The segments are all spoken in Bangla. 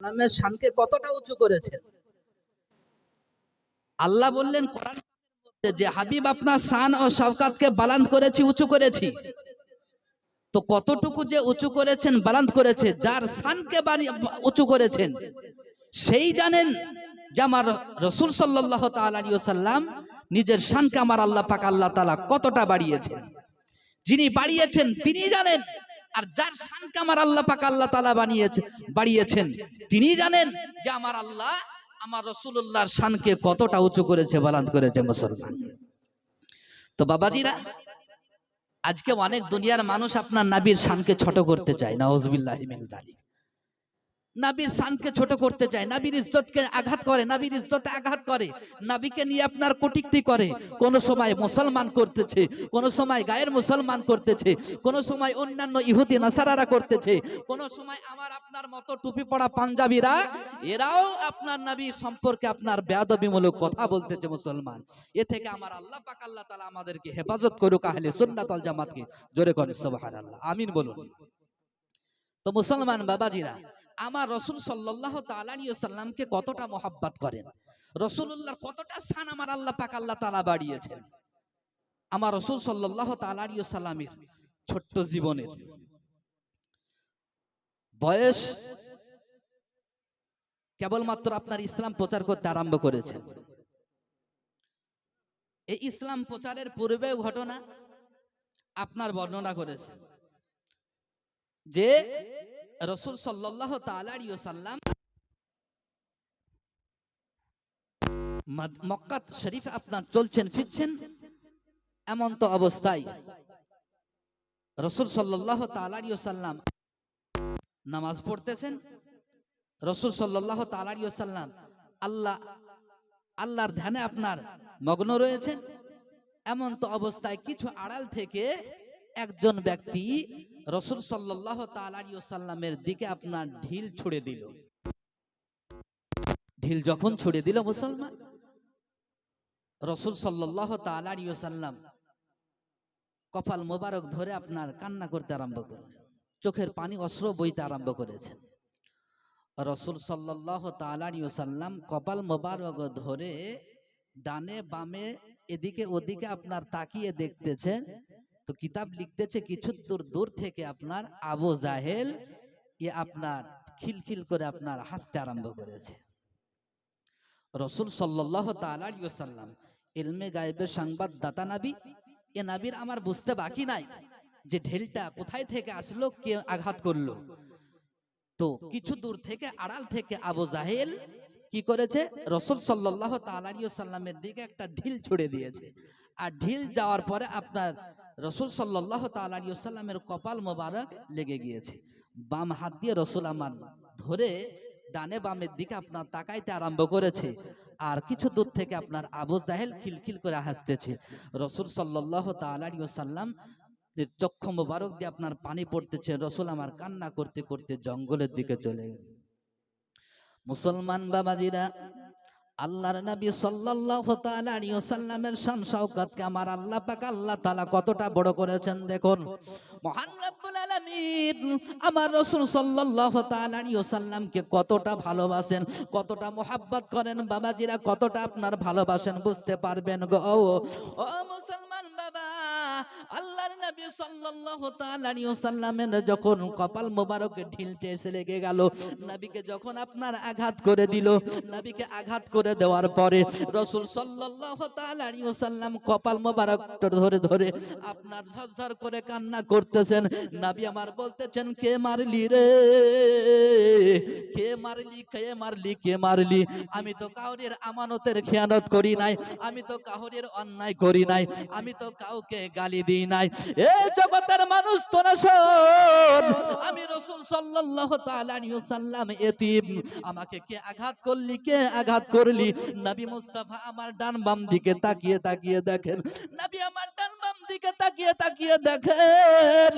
সাল্লামের শানকে কতটা উঁচু করেছেন। আল্লাহ বললেন কোরআন যে হাবিব আপনার শান ও শওকাতকে বালান্দ করেছি, উঁচু করেছি। তো কতটুকু যে উঁচু করেছেন, বালান্দ করেছে, যার শানকে উঁচু করেছেন সেই জানেন যে আমার রাসূল সাল্লাল্লাহু তাআলা আলাইহি ওয়াসাল্লাম নিজের শানকে আমার আল্লাহ পাক আল্লাহ তাআলা কতটা বাড়িয়েছেন। যিনি বাড়িয়েছেন তিনি জানেন, আর যার শানকে আমার আল্লাহ পাক আল্লাহ তাআলা বাড়িয়েছেন তিনি জানেন যে আমার আল্লাহ আমার রাসূলুল্লাহর শানকে কতটা উঁচু করেছে, বালান্দ করেছে। মুসলমান তো বাবাজিরা, আজকে অনেক দুনিয়ার মানুষ আপনার নবীর শানকে ছোট করতে চায়, নাউযুবিল্লাহি মিন যালিক। নবীর শানকে ছোট করতে চায়, নবীর ইজ্জতকে আঘাত করে, নবীর ইজ্জতে আঘাত করে, নবীকে নিয়ে আপনার কটূক্তি করে। কোন সময় মুসলমান করতেছে, কোন সময় গায়ের মুসলমান করতেছে, কোন সময় অন্যান্য ইহুদি নাসারারা করতেছে, কোন সময় আমার আপনার মতো টুপি পড়া পাঞ্জাবিরা এরাও আপনার নবী সম্পর্কে আপনার বেয়াদবিমূলক কথা বলতেছে। মুসলমান, এ থেকে আমার আল্লাহ পাক আল্লাহ তাআলা আমাদেরকে হেফাজত করুক, আহলে সুন্নাত ওয়াল জামাতকে। জোরে করেন সুবহানাল্লাহ, আমিন বলুন। তো মুসলমান বাবাজিরা, আমার রাসূল সাল্লাল্লাহু তাআলা আলাইহি ওয়াসাল্লামকে কতটা মহব্বত করেন, রাসূলুল্লাহর কতটা স্থান আমার আল্লাহ পাক আল্লাহ তাআলা বাড়িয়েছেন। আমার রাসূল সাল্লাল্লাহু তাআলা আলাইহি ওয়াসাল্লামের ছোট্ট জীবনের বয়স কেবলমাত্র আপনার ইসলাম প্রচার করতে আরম্ভ করেছেন। এই ইসলাম প্রচারের পূর্বে ঘটনা আপনার বর্ণনা করেছেন যে রাসূল সাল্লাল্লাহু তাআলা আলাইহি ওয়াসাল্লাম মক্কা শরীফে আপনার চলছেন ফিরছেন, এমন তো অবস্থায় রাসূল সাল্লাল্লাহু তাআলা আলাইহি ওয়াসাল্লাম নামাজ পড়তেছেন। রাসূল সাল্লাল্লাহু তাআলা আলাইহি ওয়াসাল্লাম আল্লাহর ধ্যানে আপনার মগ্ন রয়েছেন। এমন তো অবস্থায় কিছু আড়াল থেকে একজন ব্যক্তি রাসূল সাল্লাল্লাহু তাআলা আলাইহি ওয়াসাল্লামের দিকে আপনার ঢিল ছুড়ে দিল। ঢিল যখন ছুড়ে দিল মুসলমান, রাসূল সাল্লাল্লাহু তাআলা আলাইহি ওয়াসাল্লাম কপাল মোবারক ধরে আপনার কান্না করতে আরম্ভ করলেন, চোখের পানি অশ্রু বইতে আরম্ভ করেছেন। রাসূল সাল্লাল্লাহু তাআলা আলাইহি ওয়াসাল্লাম কপাল মোবারক ধরে ডানে বামে এদিকে ওদিকে আপনার তাকিয়ে দেখতেছেন। তো কিতাব লিখতেছে কিছু দূর থেকে আপনার আবু জাহেল এ আপনার খিলখিল করে আপনার হাসতে আরম্ভ করেছে। রাসূল সাল্লাল্লাহু তাআলা আলাইহি ওয়াসাল্লাম ইলমে গায়েবের সংবাদদাতা নবী, এ নবীর আমার বুঝতে বাকি নাই যে ঢেলটা কোথায় থেকে আসলো, কে আঘাত করলো। তো কিছু দূর থেকে আড়াল থেকে আবু জাহেল কি করেছে, রাসূল সাল্লাল্লাহু তাআলা আলাইহি ওয়াসাল্লামের দিকে একটা ঢিল ছুড়ে দিয়েছে। আর ঢিল যাওয়ার পরে আপনার রাসূল সাল্লাল্লাহু তাআলা আলাইহি ওয়াসাল্লামের কপাল মোবারক লেগে গিয়েছে। বাম হাত দিয়ে রাসূল আমার ধরে ডানে বামের দিকে আপনার তাকাইতে আরম্ভ করেছে। আর কিছু দূর থেকে আপনার আবু জাহেল খিলখিল করে হাসতেছে। রাসূল সাল্লাল্লাহু তাআলা আলাইহি ওয়াসাল্লাম চক্ষু মোবারক দিয়ে আপনার পানি পড়তেছে। রাসূল আমার কান্না করতে করতে জঙ্গলের দিকে চলে গেল। মুসলমান বাবাজিরা, আল্লাহর নবী সাল্লাল্লাহু তাআলা আলাইহি ওয়াসাল্লামের শান শওকতকে আমার আল্লাহ পাক আল্লাহ তাআলা কতটা বড় করেছেন দেখুন। মহান রব্বুল আলামিন আমার রাসূল সাল্লাল্লাহু তাআলা আলাইহি ওয়াসাল্লামকে কতটা ভালোবাসেন, কতটা মহব্বত করেন বাবাজিরা, কতটা আপনার ভালোবাসেন বুঝতে পারবেন গো। ও মুসলমান বাবা, আল্লাহর নবী সাল্লাল্লাহু তাআলা আলাইহি ওয়াসাল্লামের যখন কপাল মোবারকে ঢিলতে এসে লেগে গেল, নবীকে যখন আপনার আঘাত করে দিল, নবীকে আঘাত করে দেওয়ার পরে রাসূল সাল্লাল্লাহু তাআলা আলাইহি ওয়াসাল্লাম কপাল মোবারকটা ধরে ধরে আপনার ঝরঝর করে কান্না করতেছেন। নবী আমার বলতেছেন, কে মারলি রে, কে মারলি, কে মারলি, কে মারলি? আমি তো কাউরের আমানতের খেয়ানত করি নাই, আমি তো কাউরের অন্যায় করি নাই, আমি তো কাউকে গালি দিই নাই। এ জগতের মানুষ তোরা শোন, আমি রাসূল সাল্লাল্লাহু তাআলা আলাইহি ওয়াসাল্লাম এতিম, আমাকে কে আঘাত করলি, কে আঘাত করলি? নবী মুস্তাফা আমার ডান বাম দিকে তাকিয়ে তাকিয়ে দেখেন, নবী আমার ডান বাম দিকে তাকিয়ে তাকিয়ে দেখেন,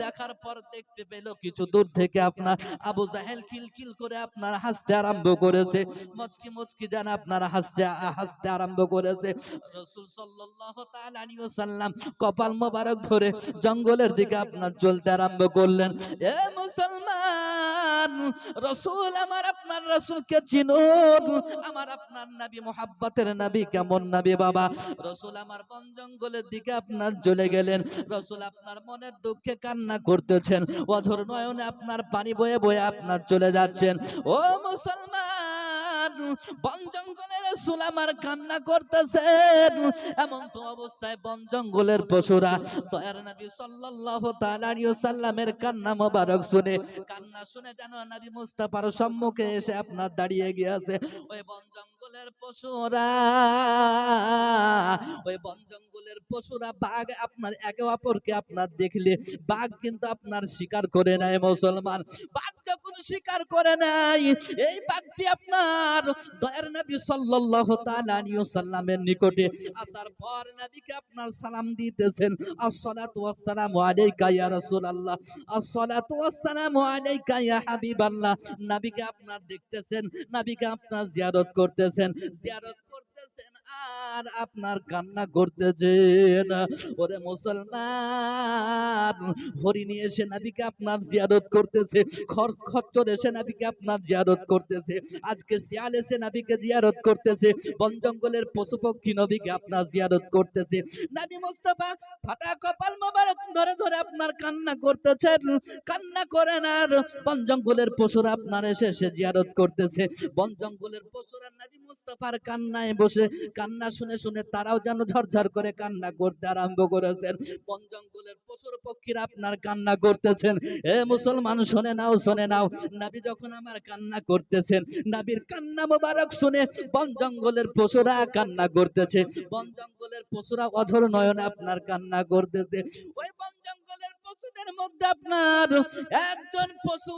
দেখার পর দেখতে পেল কিছু দূর থেকে আপনার আবু জাহেল কিলকিল করে আপনার হাসতে আরম্ভ করেছে, মুচকি মুচকি যেন আপনার হাসতে আরম্ভ করেছে। রাসূল সাল্লাল্লাহু তাআলা আলাইহি ওয়াসাল্লাম কপাল মোবারক ধরে জঙ্গলের দিকে আপনার চলতে আরম্ভ করলেন। এ মুসলমান, মুসলমান, রাসূল আমার আপনার রাসূলকে চিনুন। আমার আপনার নবী মুহাব্বতের নবী কেমন নবী বাবা। রাসূল আমার বন জঙ্গলের দিকে আপনার চলে গেলেন। রাসূল আপনার মনের দুঃখে কান্না করতেছেন, অঝোর নয়নে আপনার পানি বয়ে বয়ে আপনার চলে যাচ্ছেন। ও মুসলমান, বন জঙ্গলের রাসূল আমার কান্না করতেছেন। এমন তো অবস্থায় বন জঙ্গলের পশুরা দয়ার নবী সাল্লাল্লাহু তাআলা আলাইহি ওয়াসাল্লামের কান্না মোবারক কান্না শুনে যেন নবী মুস্তাফার সম্মুখে এসে আপনার দাঁড়িয়ে গিয়েছে। ওই বন জঙ্গলের পশুরা, ওই বন জঙ্গলের পশুরা বাঘ আপনার একে অপরকে আপনার দেখলে বাঘ কিন্তু আপনার শিকার করে নেয় মুসলমান। বাঘ যখন শিকার করে নেয়, এই বাঘটি আপনার দয়ার নবী সাল্লাল্লাহু তাআলা আলাইহি ওয়াসাল্লামের নিকটে আসার পর নবীকে আপনার সালাম দিতেছেন, আসসালাতু ওয়াসসালামু আলাইকা ইয়া রাসূলুল্লাহ, আসসালাতু ওয়াসসালামু আলাইকা ইয়া হাবিবাল্লাহ। নবীকে আপনার দেখতেছেন, নবীকে আপনার জিয়ারত করতেছেন, জিয়ারত করতেছেন আর আপনার কান্না করতেছেন। ওরে মুসলমান, হরিণী এসে নবীকে আপনার জিয়ারত করতেছে, খচ্চর এসে নবীকে আপনার জিয়ারত করতেছে, আজকে শিয়াল এসে নবীকে জিয়ারত করতেছে, বন জঙ্গলের পশু পক্ষী নবীকে আপনার জিয়ারত করতেছে। নবী মুস্তাফা ফাটা কপাল মোবারক ধরে ধরে আপনার কান্না করতেছেন। কান্না করেন আর বন জঙ্গলের পশুরা আপনার এসে জিয়ারত করতেছে। বন জঙ্গলের পশুরা নবী মুস্তাফার কান্নায় বসে কান্না শুনে শুনে তারাও যেন ঝরঝর করে কান্না করতে আরম্ভ করেছেন। বন জঙ্গলের পশুর পক্ষীরা আপনার কান্না করতেছেন। এ মুসলমান শুনে নাও, শুনে নাও, নবী যখন আমার কান্না করতেছেন, নবীর কান্না মোবারক শুনে বন জঙ্গলের পশুরা কান্না করতেছে। বন জঙ্গলের পশুরা অঝোর নয়নে আপনার কান্না করতেছে। ওই বন জঙ্গলের পশুদের মধ্যে আপনার একজন পশু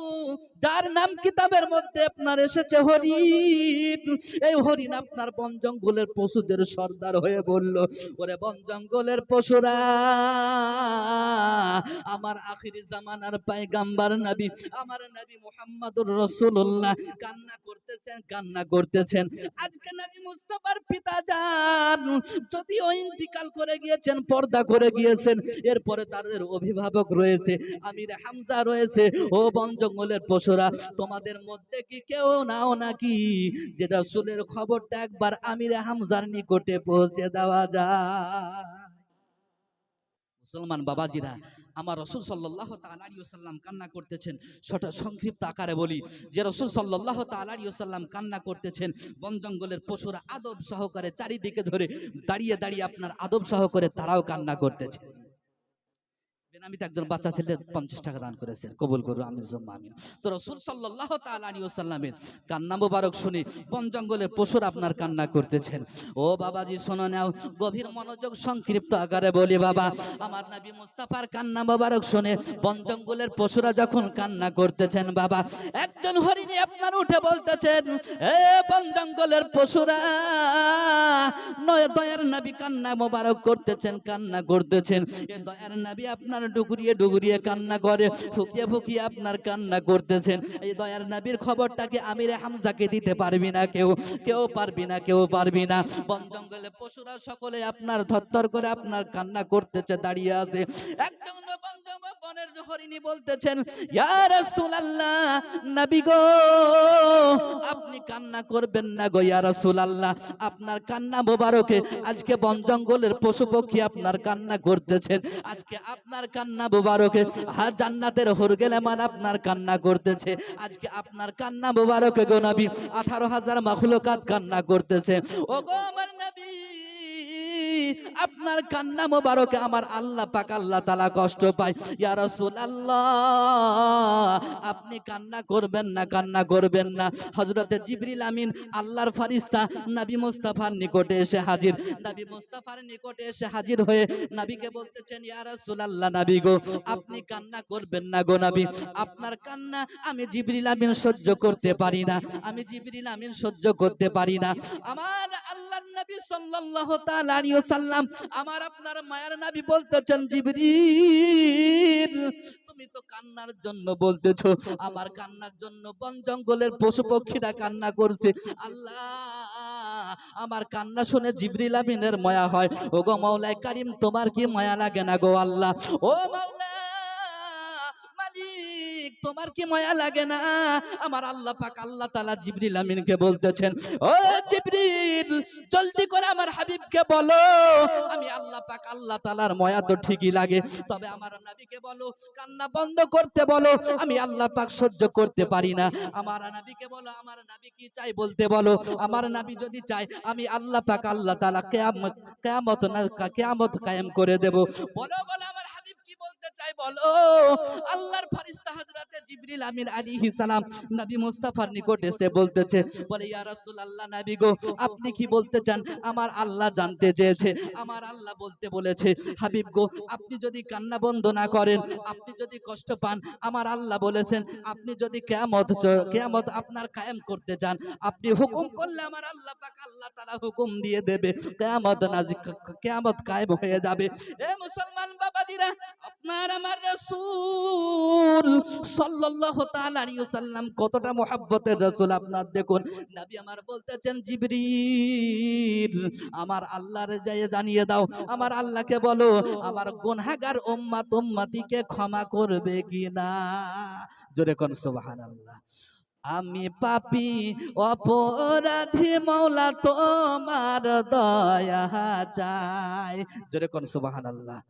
যার নাম কিতাবের মধ্যে আপনার এসেছে হরিণ। এই হরিণ আপনার বন জঙ্গলের পশুদের সর্দার হয়ে বলল, ওরে বন জঙ্গলের পশুরা, আমার আখিরি জামানার পয়গম্বর নবী আমার নবী মুহাম্মদুর রাসূলুল্লাহ কান্না করতেছেন, কান্না করতেছেন। আজকে নবী মুস্তাফার পিতা যান যদিও ইন্তিকাল করে গিয়েছেন, পর্দা করে গিয়েছেন, এরপরে তাদের অভিভাবক রয়েছে, আমির হামজা রয়েছে। ও বন জঙ্গলের পশুরা, তোমাদের মধ্যে কি কেউ নাও নাকি যে রাসূলের খবরটা একবার আমির হামজার নিকটে পৌঁছে দেওয়া যায়? মুসলমান বাবাজিরা, আমার রাসূল সাল্লাল্লাহু তাআলা আলাইহি ওয়াসাল্লাম কান্না করতেছেন। সংক্ষিপ্ত আকারে বলি যে রাসূল সাল্লাল্লাহু তাআলা আলাইহি ওয়াসাল্লাম কান্না করতেছেন। বন জঙ্গলের পশুরা আদব সহকারে চারিদিকে ধরে দাঁড়িয়ে দাঁড়িয়ে আপনার আদব সহকারে তারাও কান্না করতেছে। বেনামিতে একজন বাচ্চা ছেলে 50 টাকা দান করেছেন, কবুল করুন, আমিন সুম্মা আমিন। তো রাসূল সাল্লাল্লাহু তাআলা আলাইহি ওয়াসাল্লামের কান্না মোবারক শুনে বন জঙ্গলের পশুরা আপনার কান্না করতেছেন। ও বাবাজি শোনো নাও, গভীর মনোযোগ, সংক্ষিপ্ত আকারে বলি বাবা, আমার নবী মুস্তাফার কান্না মোবারক শুনে বন জঙ্গলের পশুরা যখন কান্না করতেছেন বাবা, একজন হরিণী আপনার উঠে বলতেছেন, এ বন জঙ্গলের পশুরা, নয় দয়ার নবী কান্না মোবারক করতেছেন, কান্না করতেছেন। এ দয়ার নবী আপনার ডুগরিয়ে ডুগরিয়ে কান্না করে, ফুকিয়ে ফুকিয়ে আপনার কান্না করতেছেন। এই দয়ার নবীর খবরটাকে আমির হামজাকে দিতে পারবি না কেউ, কেউ পারবি না, কেউ পারবি না। বন জঙ্গলে পশুরা সকলে আপনার থরথর করে আপনার কান্না করতেছে, দাঁড়িয়ে আছে। একজন বনের হরিণী বলতেছেন, ইয়া রাসূলুল্লাহ, নবী গো আপনি কান্না করবেন না গো ইয়া রাসূলুল্লাহ, আপনার কান্না মোবারকে আজকে বন জঙ্গলের পশু পক্ষী আপনার কান্না করতেছেন। আজকে আপনার কান্না মোবারকে জান্নাতের হুরগেলেমান আপনার কান্না করতেছে। আজকে আপনার কান্না মোবারকে গো নবী 18,000 মাখলুকাত কান্না করতেছে। ও গো আমার নবী, আপনার কান্না মোবারকে আমার আল্লাহ পাক আল্লাহ তাআলা কষ্ট পায়। ইয়া রাসূলুল্লাহ, আপনি কান্না করবেন না, কান্না করবেন না। হযরতে জিবরিল আমিন আল্লাহর ফেরেশতা নবী মুস্তাফার নিকটে এসে হাজির। নবী মুস্তাফার নিকটে এসে হাজির হয়ে নবীকে বলতেছেন, ইয়া রাসূলুল্লাহ, নবী গো আপনি কান্না করবেন না গো নবী, আপনার কান্না আমি জিবরিল আমিন সহ্য করতে পারি না, আমি জিবরিল আমিন সহ্য করতে পারি না। আমার আল্লাহর নবী সাল্লাল্লাহু তাআলা আলাইহি ওয়াসাল্লাম আমার আপনার মায়ের নবী বলতেছেন, জিবরিল তুমি তো কান্নার জন্য বলতেছো, আমার কান্নার জন্য বন জঙ্গলের পশু পক্ষীরা কান্না করছে। আল্লাহ, আমার কান্না শুনে জিবরিল আমিনের মায়া হয়। ও গো মাওলায়ে কারীম, তোমার কি মায়া লাগে না গো আল্লাহ? ও মাওলা মালিক, তোমার কি মায়া লাগে না? আমার আল্লাহ পাক আল্লাহ তাআলা জিবরিল আমিনকে বলতেছেন, ও জিবরিল, জলদি করে আমার হাবিবকে বলো, আমি আল্লাহ পাক আল্লাহ তাআলার মায়া তো ঠিকই লাগে, তবে আমার নবীকে বলো কান্না বন্ধ করতে বলো, আমি আল্লাহ পাক সহ্য করতে পারি না। আমার নবীকে বলো, আমার নবী কি চাই বলতে বলো। আমার নবী যদি চায় আমি আল্লাহ পাক আল্লাহ তাআলা কিয়ামত কায়েম করে দেব। বলো বলো আমার হাবিব কি বলতে চাই বলো। আল্লাহর ফেরেশতা হযরতে জিবরিল আমিন আলাইহিস সালাম নবী মুস্তাফার নিকট এসে বলতেছে, বলে ইয়া রাসূলুল্লাহ, নবী গো আপনি কি বলতে চান? আমার আল্লাহ জানতে চেয়েছে, আমার আল্লাহ বলতে বলেছে, হাবিব গো আপনি যদি কান্না বন্ধ না করেন, আপনি যদি কষ্ট পান, আমার আল্লাহ বলেছেন আপনি যদি কিয়ামত আপনার কায়েম করতে চান, আপনি হুকুম করলে আমার আল্লাহ পাক আল্লাহ তাআলা হুকুম দিয়ে দেবে, কিয়ামত কায়েম হয়ে যাবে। এ মুসলমান বাবাজিরা, আপনার আমার রাসূল সাল্লাল্লাহু তাআলা আলাইহি ওয়াসাল্লাম কতটা মুহাব্বতের রাসূল আপনার দেখুন। নবী আমার বলতেছেন, জিবরিল আমার আল্লাহর জানিয়ে দাও, আমার আল্লাহকে বলো আমার গুনাহগার উম্মতিকে ক্ষমা করবে কিনা। জোরে কোন সুবহানাল্লাহ। আমি পাপী অপরাধী, মাওলা তোমার দয়া চাই। জোরে কোন সুবহানাল্লাহ।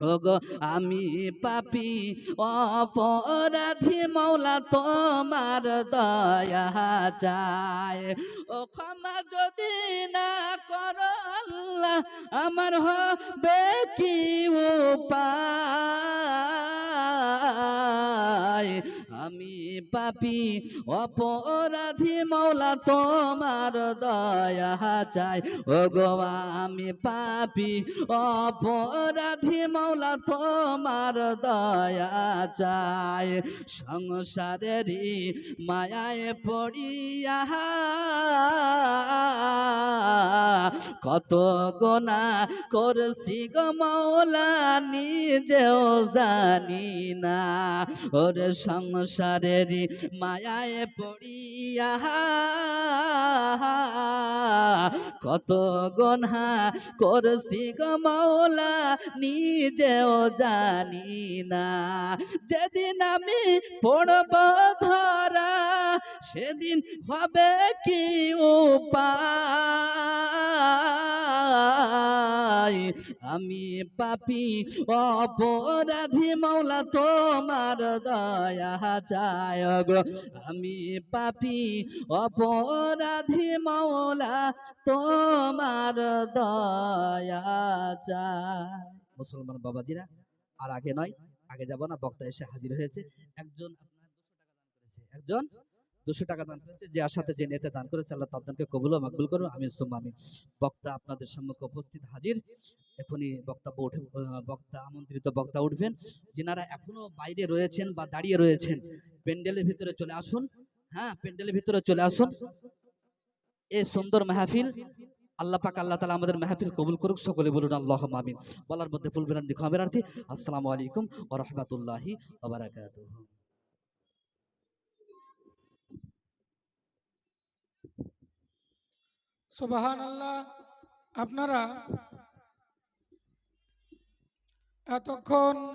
ওগো আমি পাপী অপরাধী, মাওলা তোমার দয়া চাই। ও ক্ষমা যদি না করো আল্লাহ, আমার হবে কি উপায়। আমি পাপী অপরাধী, মাওলা তোমার দয়া চাই। ওগো আমি পাপী অপরাধী, মাওলা তোমার দয়া চাই। সংসারেরই মায়ায় পড়িয়া কত গুনাহ করছি গো মাওলা, নিজেও জানি না। ওরে সংসারেরই মায়ায় পড়িয়া কত গুনাহ করছি গো মাওলা, নিজেও জানি না। যেদিন আমি পড়ব ধরা, সেদিন হবে কি উপায়। আমি পাপী অপরাধী, মাওলা তোমার দয়া চাই। গো আমি পাপী অপরাধী, মাওলা তোমার দয়া চাই। মুসলমান বাবাজিরা, আর আগে নয়, আগে যাব না, বক্তা এসে হাজির হয়েছে। একজন একজন 200 টাকা দান করেছে, যে আশাতে যে নেতা দান করেছে, আল্লাহ তাদেরকে কবুল ও মাকবুল করুন, আমিন সুম্মা আমিন। বক্তা আপনাদের সম্মুখে উপস্থিত হাজির। এখনই বক্তা আমন্ত্রিত বক্তা উঠবেন। যিনারা এখনো বাইরে রয়েছেন বা দাঁড়িয়ে রয়েছেন, প্যান্ডেলের ভিতরে চলে আসুন। হ্যাঁ, প্যান্ডেলের ভিতরে চলে আসুন। এই সুন্দর মাহফিল আল্লাহ পাক আল্লাহ তাআলা আমাদের মাহফিল কবুল করুক, সকলে বলুন আল্লাহুম্মা আমিন। বলার মধ্যে ফুল বিরান দিকে খবরার্থী, আসসালামু আলাইকুম ওয়া রাহমাতুল্লাহি ওয়া বারাকাতুহু। সুবহানাল্লাহ। আপনারা এতক্ষণ